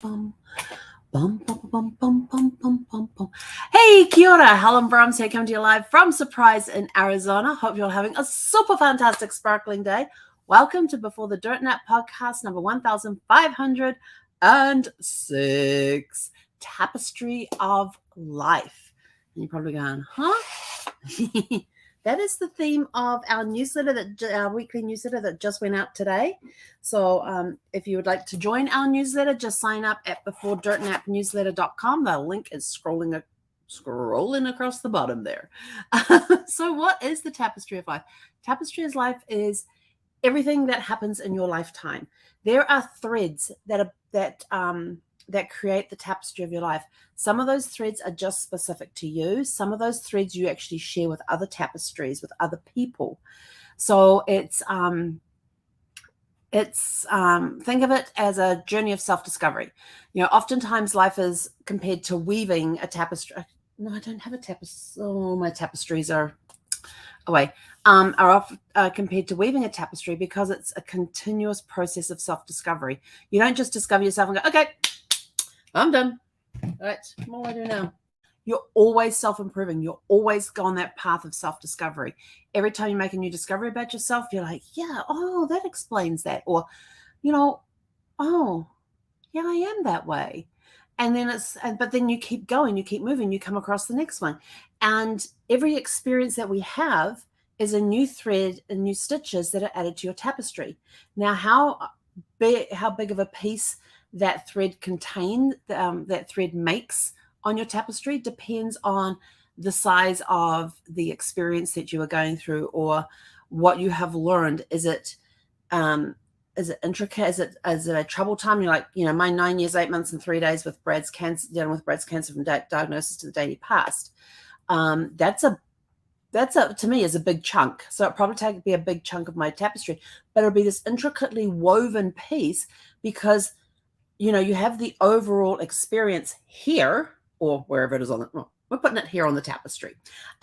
Bum, bum, bum, bum, bum, bum, bum, bum, bum. Hey, kia ora. Helen Brahms here, coming to you live from Surprise in Arizona. Hope you're having a super fantastic, sparkling day. Welcome to Before the Dirt Nap podcast number 1506, Tapestry of Life. And you're probably going, huh? That is the theme of our newsletter, our weekly newsletter that just went out today. So if you would like to join our newsletter, just sign up at beforedirtnapnewsletter.com. The link is scrolling across the bottom there. So what is the Tapestry of Life? Tapestry of Life is everything that happens in your lifetime. There are threads that create the tapestry of your life. Some of those threads are just specific to you. Some of those threads you actually share with other tapestries, with other people. So it's think of it as a journey of self-discovery. Oftentimes life is compared to weaving a tapestry. No, I don't have a tapestry. Oh, my tapestries are away. Are compared to weaving a tapestry because it's a continuous process of self-discovery. You don't just discover yourself and go, okay, I'm done. All right, what do I do now? You're always self-improving. You're always go on that path of self-discovery. Every time you make a new discovery about yourself, you're like, yeah, oh, that explains that. Or, oh, yeah, I am that way. And then but then you keep going, you keep moving, you come across the next one. And every experience that we have is a new thread and new stitches that are added to your tapestry. Now, how big of a piece that thread that thread makes on your tapestry depends on the size of the experience that you are going through or what you have learned. Is it intricate? Is it a trouble time? You're like, my 9 years, 8 months, and 3 days with Brad's cancer, dealing with Brad's cancer from diagnosis to the day he passed. That's to me is a big chunk. So it probably be a big chunk of my tapestry, but it'll be this intricately woven piece because you have the overall experience here or wherever it is on it. Well, we're putting it here on the tapestry.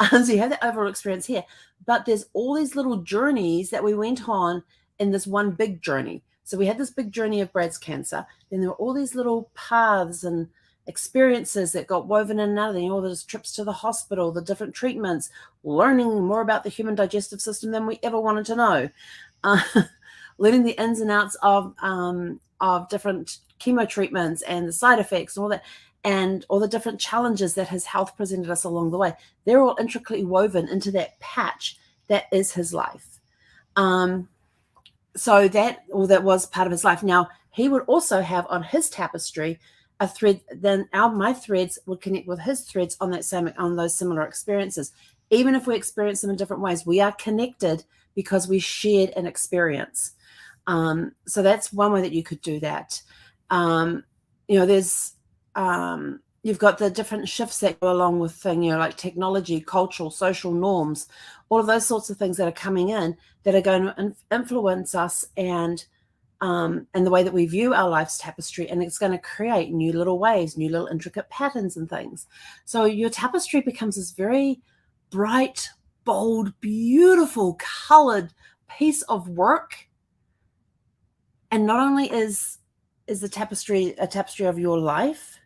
So you have the overall experience here, but there's all these little journeys that we went on in this one big journey. So we had this big journey of Brad's cancer. Then there were all these little paths and experiences that got woven in and out of all those trips to the hospital, the different treatments, learning more about the human digestive system than we ever wanted to know, learning the ins and outs of different chemo treatments and the side effects and all that, and all the different challenges that his health presented us along the way. They're all intricately woven into that patch that is his life. So that was part of his life. Now, he would also have on his tapestry a thread. Then my threads would connect with his threads on those similar experiences. Even if we experience them in different ways, we are connected because we shared an experience. So that's one way that you could do that. There's you've got the different shifts that go along with like technology, cultural, social norms, all of those sorts of things that are coming in that are going to influence us and the way that we view our life's tapestry, and it's going to create new little waves, new little intricate patterns and things. So your tapestry becomes this very bright, bold, beautiful, colored piece of work. And not only is the tapestry a tapestry of your life,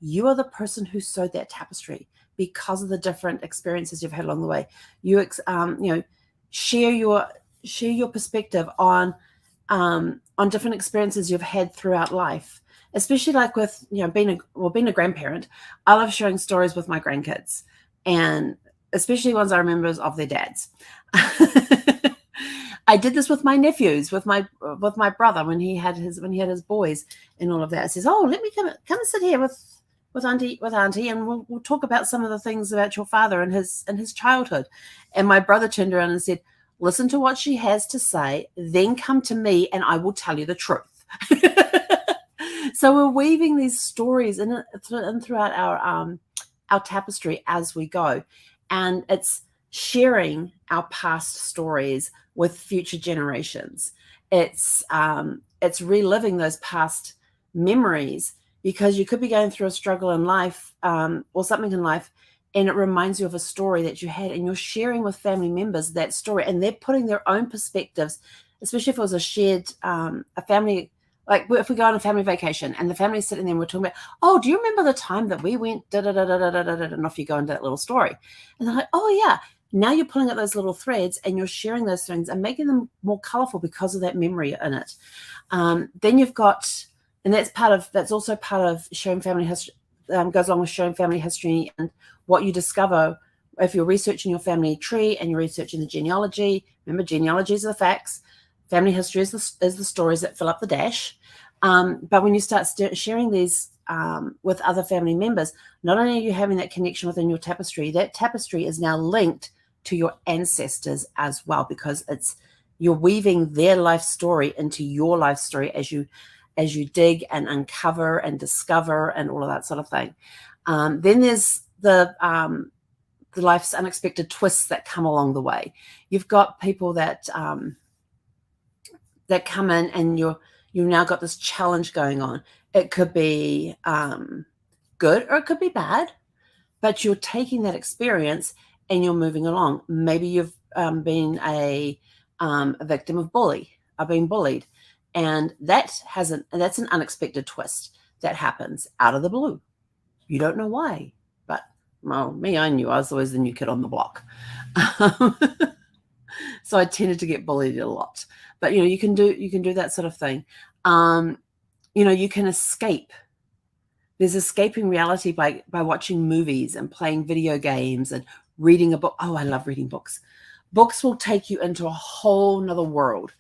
you are the person who sewed that tapestry because of the different experiences you've had along the way. You share your perspective on different experiences you've had throughout life, especially like with being a grandparent. I love sharing stories with my grandkids, and especially ones I remember of their dads. I did this with my nephews, with my brother when he had his boys and all of that. He says, "Oh, let me come and sit here with auntie, and we'll talk about some of the things about your father and his childhood." And my brother turned around and said, "Listen to what she has to say, then come to me and I will tell you the truth." So we're weaving these stories in throughout our tapestry as we go, and it's sharing our past stories with future generations. It's reliving those past memories, because you could be going through a struggle in life or something in life, and it reminds you of a story that you had, and you're sharing with family members that story, and they're putting their own perspectives, especially if it was a shared a family Like if we go on a family vacation and the family's sitting there and we're talking about, oh, do you remember the time that we went da da da da da da da, and off you go into that little story. And they're like, oh yeah. Now you're pulling out those little threads and you're sharing those things and making them more colorful because of that memory in it. Then you've got, and that's also part of sharing family history, goes along with sharing family history and what you discover if you're researching your family tree and you're researching the genealogy. Remember, genealogies are the facts. Family history is the stories that fill up the dash. But when you start sharing these with other family members, not only are you having that connection within your tapestry, that tapestry is now linked to your ancestors as well, because you're weaving their life story into your life story as you dig and uncover and discover and all of that sort of thing. Then there's the life's unexpected twists that come along the way. You've got people that come in and you've now got this challenge going on. It could be good or it could be bad, but you're taking that experience and you're moving along. Maybe you've been a victim of being bullied, and that's an unexpected twist that happens out of the blue. You don't know why, but well, I knew I was always the new kid on the block. So I tended to get bullied a lot. But you can do that sort of thing. You can escape. There's escaping reality by watching movies and playing video games and reading a book. Oh, I love reading books. Books will take you into a whole nother world.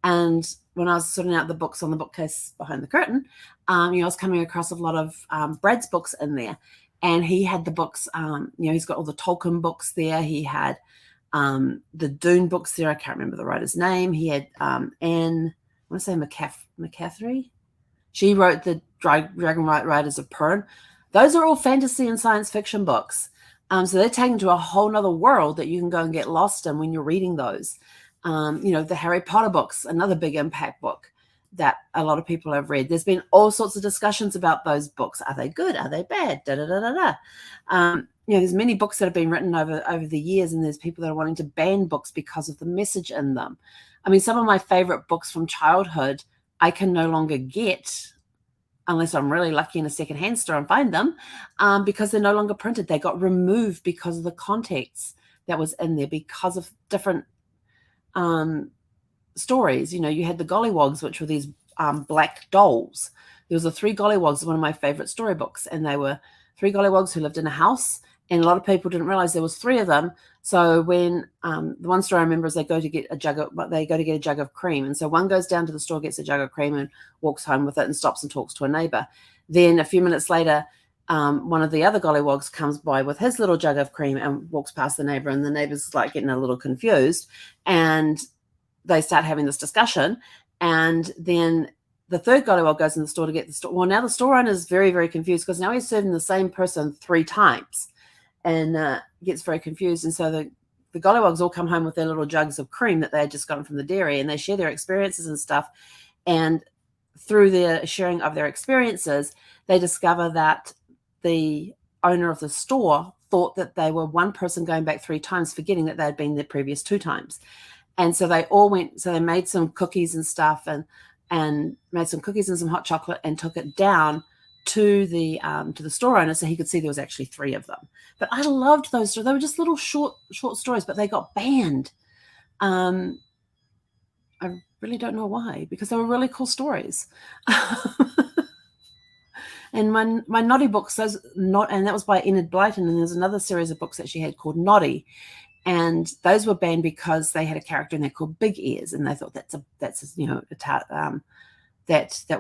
And when I was sorting out the books on the bookcase behind the curtain, I was coming across a lot of Brad's books in there. And he had the books, he's got all the Tolkien books there. He had the Dune books there. I can't remember the writer's name. He had Anne, I want to say McCaffrey. She wrote the Dragon Riders of Pern. Those are all fantasy and science fiction books. So they're taken to a whole nother world that you can go and get lost in when you're reading those. The Harry Potter books, another big impact book that a lot of people have read. There's been all sorts of discussions about those books. Are they good? Are they bad? Da da da da da. There's many books that have been written over the years, and there's people that are wanting to ban books because of the message in them. I mean, some of my favorite books from childhood I can no longer get unless I'm really lucky in a secondhand store and find them, because they're no longer printed. They got removed because of the context that was in there, because of different stories. You had the Gollywogs, which were these black dolls. There was the Three Gollywogs, one of my favorite storybooks, and they were three Gollywogs who lived in a house, and a lot of people didn't realize there was three of them. So when the one story I remember is they go to get a jug of cream, and so one goes down to the store, gets a jug of cream, and walks home with it, and stops and talks to a neighbor. Then a few minutes later, one of the other Gollywogs comes by with his little jug of cream and walks past the neighbor, and the neighbor's like getting a little confused, and they start having this discussion. And then the third Gollywog goes in the store to get the store. Well, now the store owner is very, very confused, because now he's serving the same person 3 times, and gets very confused. And so the Gollywogs all come home with their little jugs of cream that they had just gotten from the dairy, and they share their experiences and stuff. And through their sharing of their experiences, they discover that the owner of the store thought that they were one person going back 3 times, forgetting that they had been there previous 2 times. And so they all went, so they made some cookies and stuff, and made some cookies and some hot chocolate, and took it down to the store owner so he could see there was actually 3 of them. But I loved those stories. They were just little short stories, but they got banned. I really don't know why, because they were really cool stories. And my Noddy books, and that was by Enid Blyton, and there's another series of books that she had called Noddy, and those were banned because they had a character in there called Big Ears, and they thought that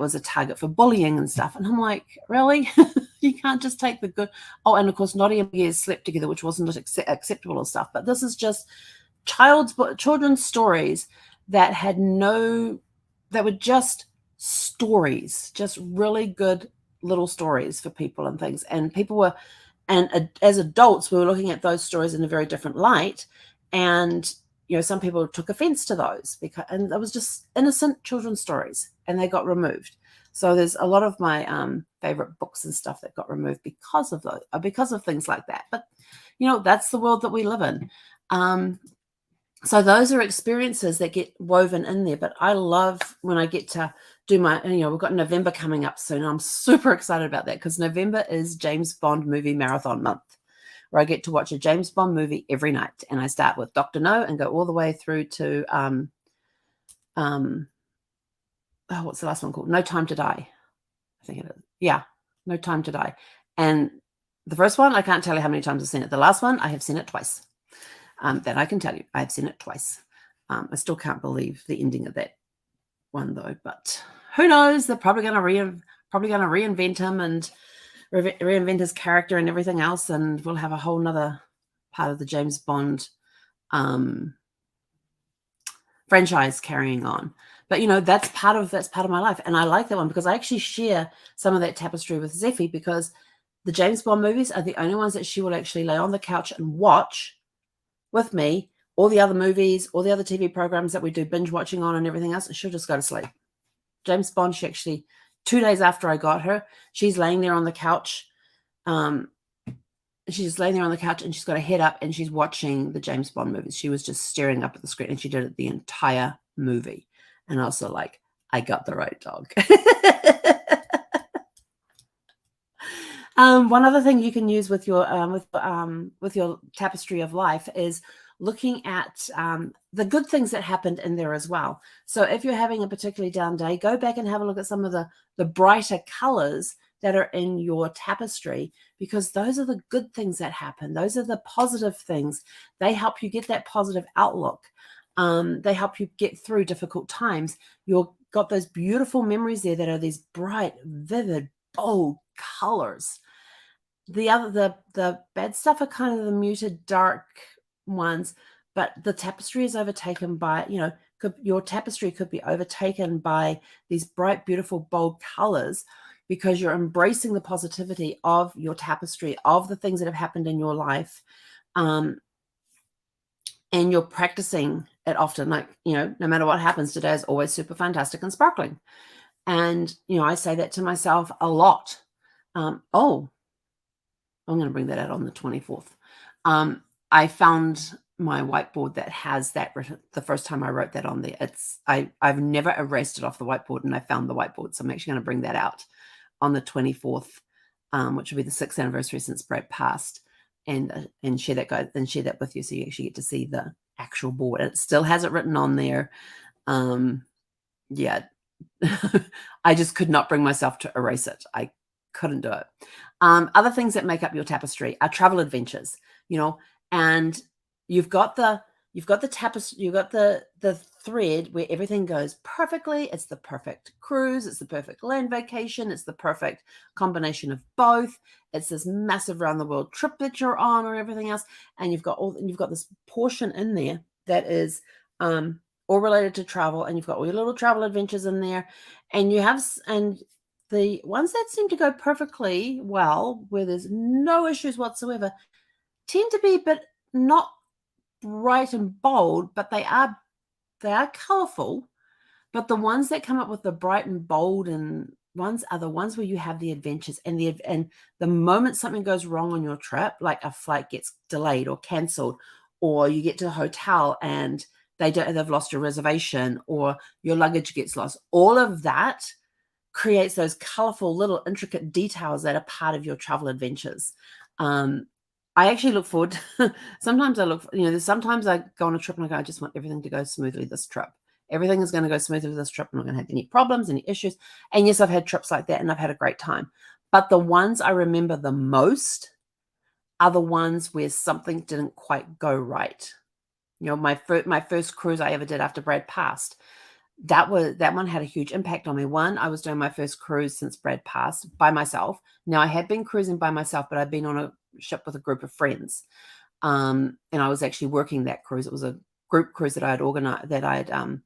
was a target for bullying and stuff. And I'm like, really? You can't just take the good. Oh, and of course, Noddy and Big Ears slept together, which wasn't acceptable and stuff. But this is just children's stories that were just stories, just really good little stories for people and things. And as adults, we were looking at those stories in a very different light. And some people took offense to those, and that was just innocent children's stories, and they got removed. So there's a lot of my favorite books and stuff that got removed because of things like that. But that's the world that we live in. So those are experiences that get woven in there. But I love when I get to do my, we've got November coming up soon. I'm super excited about that because November is James Bond movie marathon month, where I get to watch a James Bond movie every night. And I start with Dr. No and go all the way through to, what's the last one called? No Time to Die. I think it is. Yeah, No Time to Die. And the first one, I can't tell you how many times I've seen it. The last one, I have seen it twice. That I can tell you. I've seen it twice. I still can't believe the ending of that one, though. But who knows? They're probably going to reinvent him and reinvent his character and everything else, and we'll have a whole nother part of the James Bond franchise carrying on. But that's part of my life, and I like that one because I actually share some of that tapestry with Zeffie, because the James Bond movies are the only ones that she will actually lay on the couch and watch with me. All the other movies, all the other TV programs that we do binge watching on and everything else, and she'll just go to sleep. James Bond, she actually, 2 days after I got her, she's laying there on the couch. She's laying there on the couch and she's got her head up and she's watching the James Bond movies. She was just staring up at the screen, and she did it the entire movie. And I was like, I got the right dog. One other thing you can use with your Tapestry of Life is looking at the good things that happened in there as well. So if you're having a particularly down day, go back and have a look at some of the brighter colors that are in your tapestry, because those are the good things that happen. Those are the positive things. They help you get that positive outlook. They help you get through difficult times. You've got those beautiful memories there that are these bright, vivid, bold colors. The bad stuff are kind of the muted, dark ones, but the tapestry is overtaken by, your tapestry could be overtaken by these bright, beautiful, bold colors, because you're embracing the positivity of your tapestry, of the things that have happened in your life. And you're practicing it often, like, no matter what happens, today is always super fantastic and sparkling. And, I say that to myself a lot. I'm going to bring that out on the 24th. I found my whiteboard that has that written. The first time I wrote that on there, I've never erased it off the whiteboard, and I found the whiteboard. So I'm actually going to bring that out on the 24th, which will be the 6th anniversary since Brad passed, and share that with you, so you actually get to see the actual board. It still has it written on there. Yeah, I just could not bring myself to erase it. I couldn't do it. Other things that make up your tapestry are travel adventures, and you've got the tapestry, you've got the thread where everything goes perfectly. It's the perfect cruise, it's the perfect land vacation, it's the perfect combination of both. It's this massive round the world trip that you're on, or everything else, and you've got this portion in there that is all related to travel, and you've got all your little travel adventures in there, and the ones that seem to go perfectly well, where there's no issues whatsoever, tend to be, but not bright and bold, but they are colorful. But the ones that come up with the bright and bold and ones are the ones where you have the adventures, and the moment something goes wrong on your trip, like a flight gets delayed or canceled, or you get to a hotel and they've lost your reservation, or your luggage gets lost, all of that creates those colorful little intricate details that are part of your travel adventures. I actually look forward to, sometimes I go on a trip and I go, I just want everything to go smoothly this trip. Everything is going to go smoothly this trip. I'm not going to have any problems, any issues. And yes, I've had trips like that and I've had a great time. But the ones I remember the most are the ones where something didn't quite go right. My first cruise I ever did after Brad passed, that one had a huge impact on me. One, I was doing my first cruise since Brad passed by myself. Now, I had been cruising by myself, but I'd been on a ship with a group of friends. And I was actually working that cruise. It was a group cruise that I had organized, that I had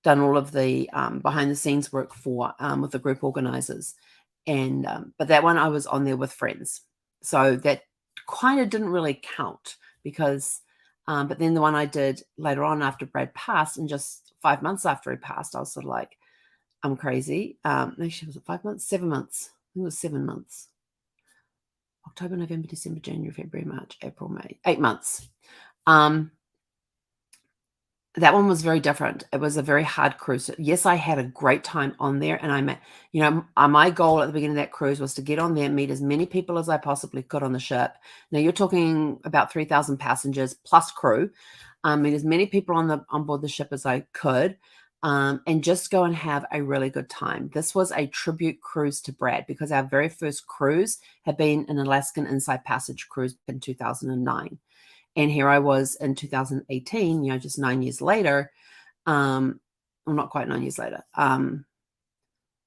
done all of the behind the scenes work for, with the group organizers. And but that one I was on there with friends. So that kind of didn't really count, because but then the one I did later on after Brad passed, and just 5 months after he passed, I was sort of like, I'm crazy. Actually, was it 5 months? 7 months. I think it was 7 months. October, November, December, January, February, March, April, May. 8 months. That one was very different. It was a very hard cruise. Yes, I had a great time on there, and I met, my goal at the beginning of that cruise was to get on there and meet as many people as I possibly could on the ship. Now you're talking about 3,000 passengers plus crew. Meet as many people on board the ship as I could, and just go and have a really good time. This was a tribute cruise to Brad because our very first cruise had been an Alaskan Inside Passage cruise in 2009. And here I was in 2018, just 9 years later, well, not quite 9 years later,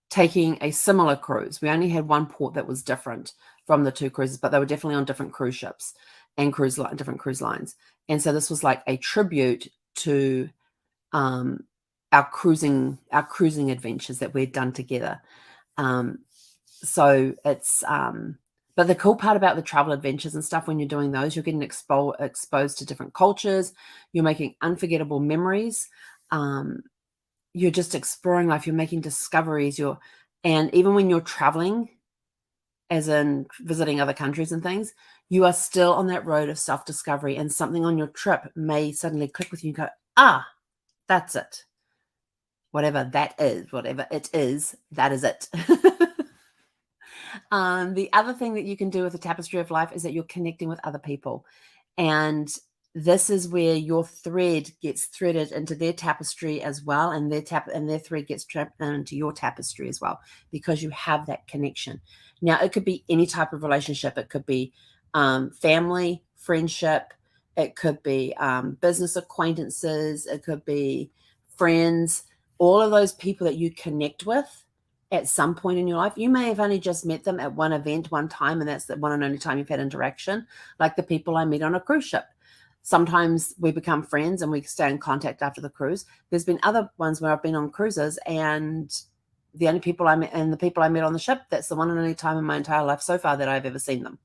taking a similar cruise. We only had one port that was different from the two cruises, but they were definitely on different cruise ships and different cruise lines. And so this was like a tribute to our cruising adventures that we'd done together. So it's but the cool part about the travel adventures and stuff, when you're doing those, you're getting exposed to different cultures. You're making unforgettable memories. You're just exploring life. You're making discoveries. And even when you're traveling, as in visiting other countries and things, you are still on that road of self-discovery, and something on your trip may suddenly click with you and go, that's it. Whatever it is, that is it. The other thing that you can do with the Tapestry of Life is that you're connecting with other people. And this is where your thread gets threaded into their tapestry as well, and their thread gets trapped into your tapestry as well, because you have that connection. Now, it could be any type of relationship. It could be family, friendship. It could be business acquaintances. It could be friends. All of those people that you connect with at some point in your life. You may have only just met them at one event one time, and that's the one and only time you've had interaction, like the people I meet on a cruise ship. Sometimes we become friends and we stay in contact after the cruise. There's been other ones where I've been on cruises, and the only people I met, and the people I met on the ship, that's the one and only time in my entire life so far that I've ever seen them.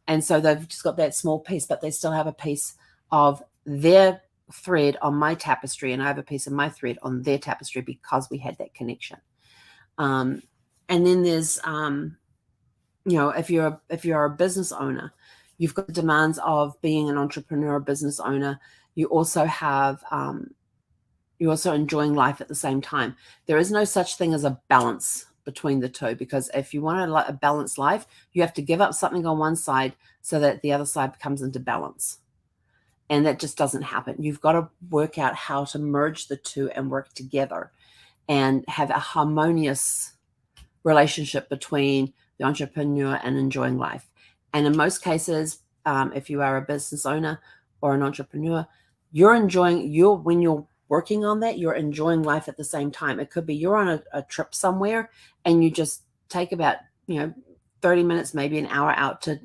And so they've just got that small piece, but they still have a piece of their thread on my tapestry, and I have a piece of my thread on their tapestry because we had that connection. And then there's, if you're a business owner, you've got the demands of being an entrepreneur, a business owner. You also have, you're also enjoying life at the same time. There is no such thing as a balance between the two, because if you want a balanced life, you have to give up something on one side so that the other side comes into balance. And that just doesn't happen. You've got to work out how to merge the two and work together and have a harmonious relationship between the entrepreneur and enjoying life. And in most cases, if you are a business owner or an entrepreneur, when you're working on that, you're enjoying life at the same time. It could be you're on a trip somewhere and you just take about 30 minutes, maybe an hour out to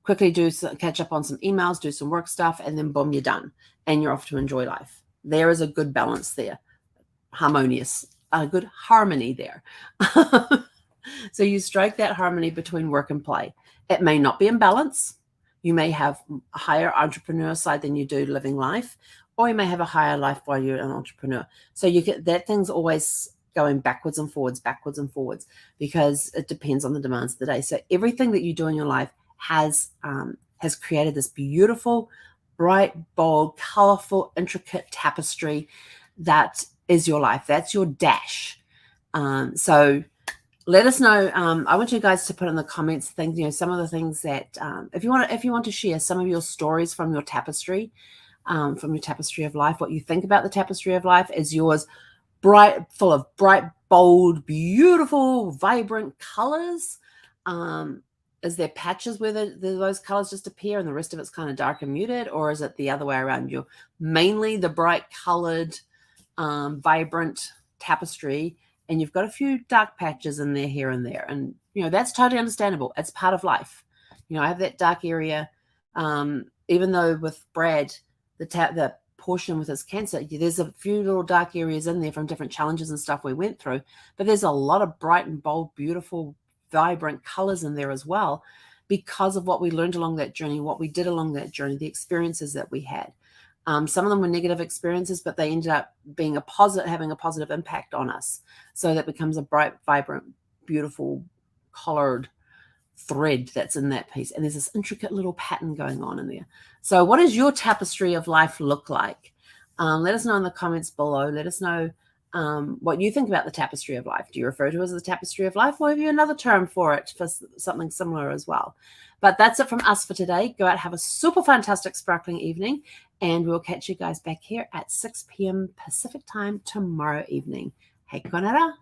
quickly catch up on some emails, do some work stuff, and then boom, you're done and you're off to enjoy life. There is a good balance there, a good harmony there. So you strike that harmony between work and play. It may not be in balance. You may have a higher entrepreneur side than you do living life, or you may have a higher life while you're an entrepreneur. So you get that thing's always going backwards and forwards, because it depends on the demands of the day. So everything that you do in your life has created this beautiful, bright, bold, colorful, intricate tapestry that is your life. That's your dash. So let us know. I want you guys to put in the comments things, some of the things that if you want to share some of your stories from your tapestry, from your Tapestry of Life, what you think about the Tapestry of Life. Is yours full of bright, bold, beautiful, vibrant colors? Is there patches where those colors just appear and the rest of it's kind of dark and muted? Or is it the other way around? You're mainly the bright colored, vibrant tapestry, and you've got a few dark patches in there here and there. And, that's totally understandable. It's part of life. I have that dark area. Even though with Brad, the portion with his cancer, there's a few little dark areas in there from different challenges and stuff we went through, but there's a lot of bright and bold, beautiful, vibrant colors in there as well, because of what we learned along that journey, what we did along that journey, the experiences that we had. Some of them were negative experiences, but they ended up being having a positive impact on us. So that becomes a bright, vibrant, beautiful, colored thread that's in that piece. And there's this intricate little pattern going on in there. So what does your Tapestry of Life look like? Let us know in the comments below. Let us know what you think about the Tapestry of Life. Do you refer to it as the Tapestry of Life, or have you another term for it for something similar as well? But that's it from us for today. Go out, have a super fantastic sparkling evening, and we'll catch you guys back here at 6 p.m. Pacific time tomorrow evening. Hei konara.